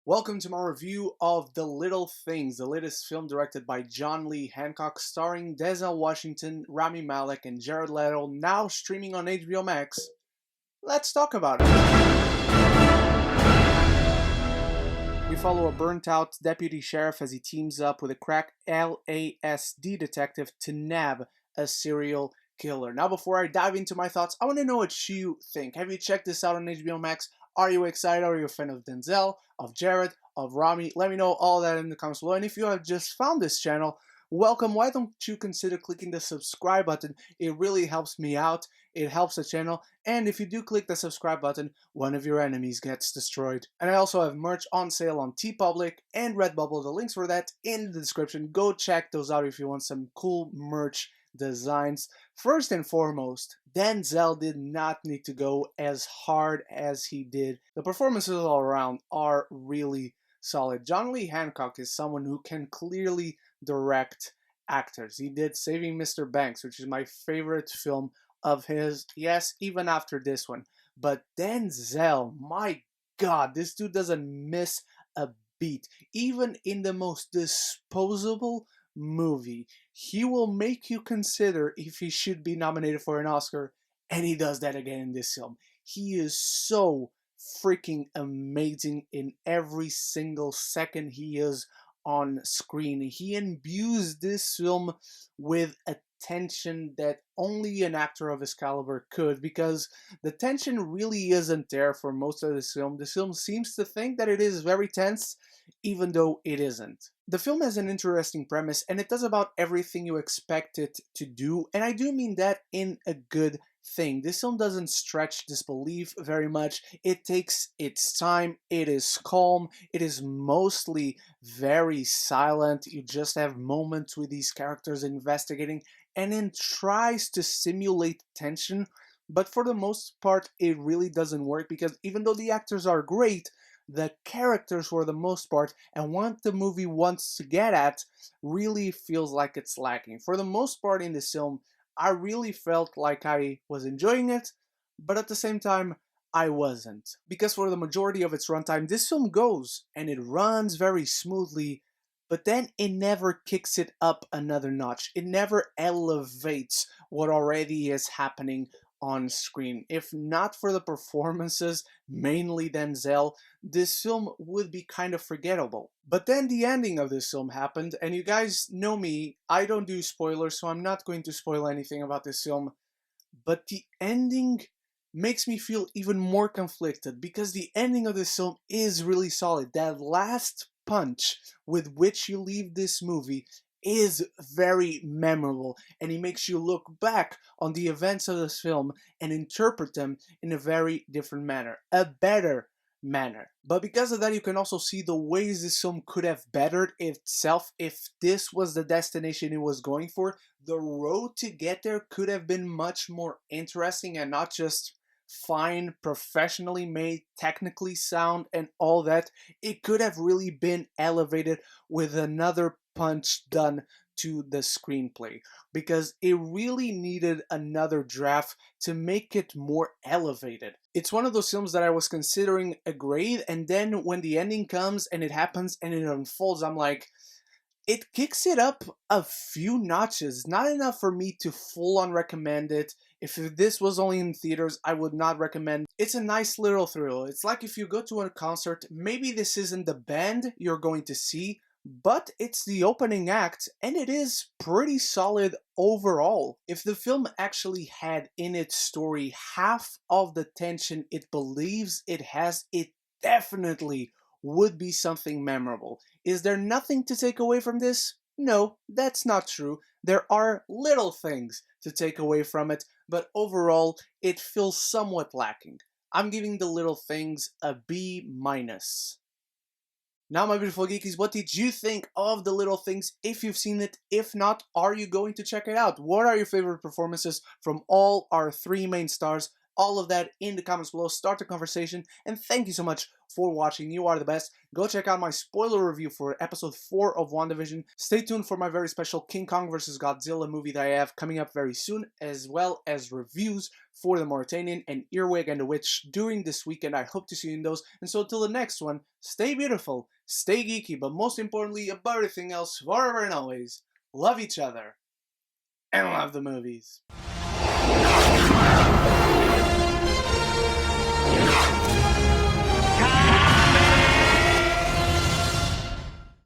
Welcome to my review of The Little Things, the latest film directed by John Lee Hancock, starring Denzel Washington, Rami Malek, and Jared Leto, now streaming on HBO MAX. Let's talk about it. We follow a burnt-out deputy sheriff as he teams up with a crack LASD detective to nab a serial killer. Now, before I dive into my thoughts, I want to know what you think. Have you checked this out on HBO Max? Are you excited? Are you a fan of Denzel, of Jared, of Rami? Let me know all that in the comments below. And if you have just found this channel, welcome. Why don't you consider clicking the subscribe button? It really helps me out. It helps the channel. And if you do click the subscribe button, one of your enemies gets destroyed. And I also have merch on sale on TeePublic and Redbubble. The links for that in the description. Go check those out if you want some cool merch designs. First and foremost, Denzel did not need to go as hard as he did. The performances all around are really solid. John Lee Hancock is someone who can clearly direct actors. He did Saving Mr. Banks, which is my favorite film of his. Yes, even after this one. But Denzel, my God, this dude doesn't miss a beat. Even in the most disposable movie, he will make you consider if he should be nominated for an Oscar, and he does that again in this film. He is so freaking amazing in every single second he is on screen. He imbues this film with a tension that only an actor of his caliber could, because the tension really isn't there for most of this film. This film seems to think that it is very tense, even though it isn't. The film has an interesting premise, and it does about everything you expect it to do, and I do mean that in a good thing. This film doesn't stretch disbelief very much. It takes its time. It is calm. It is mostly very silent. You just have moments with these characters investigating, and then tries to simulate tension, but for the most part it really doesn't work, because even though the actors are great, the characters for the most part, and what the movie wants to get at, really feels like it's lacking. For the most part in this film, I really felt like I was enjoying it, but at the same time, I wasn't. Because for the majority of its runtime, this film goes, and it runs very smoothly, but then it never kicks it up another notch. It never elevates what already is happening on screen. If not for the performances, mainly Denzel, this film would be kind of forgettable. But then the ending of this film happened, and you guys know me, I don't do spoilers, so I'm not going to spoil anything about this film. But the ending makes me feel even more conflicted, because the ending of this film is really solid. That last punch with which you leave this movie is very memorable, and it makes you look back on the events of this film and interpret them in a very different manner, a better manner. But because of that, you can also see the ways this film could have bettered itself if this was the destination it was going for. The road to get there could have been much more interesting and not just fine, professionally made, technically sound, and all that. It could have really been elevated with another punch done to the screenplay, because it really needed another draft to make it more elevated. It's one of those films that I was considering a grade, and then when the ending comes and it happens and it unfolds, I'm like, it kicks it up a few notches. Not enough for me to full on recommend it. If this was only in theaters, I would not recommend. It's a nice little thrill. It's like if you go to a concert, maybe this isn't the band you're going to see, but it's the opening act, and it is pretty solid overall. If the film actually had in its story half of the tension it believes it has, it definitely would be something memorable. Is there nothing to take away from this? No, that's not true. There are little things to take away from it, but overall, it feels somewhat lacking. I'm giving The Little Things a B-. Now, my beautiful geekies, what did you think of The Little Things? If you've seen it, if not, are you going to check it out? What are your favorite performances from all our three main stars all of that in the comments below. Start the conversation, and thank you so much for watching. You are the best. Go check out my spoiler review for episode 4 of WandaVision. Stay tuned for my very special King Kong vs. Godzilla movie that I have coming up very soon, as well as reviews for The Mauritanian and Earwig and the Witch during this weekend. I hope to see you in those. And so until the next one, stay beautiful, stay geeky, but most importantly, above everything else, forever and always, love each other and love the movies.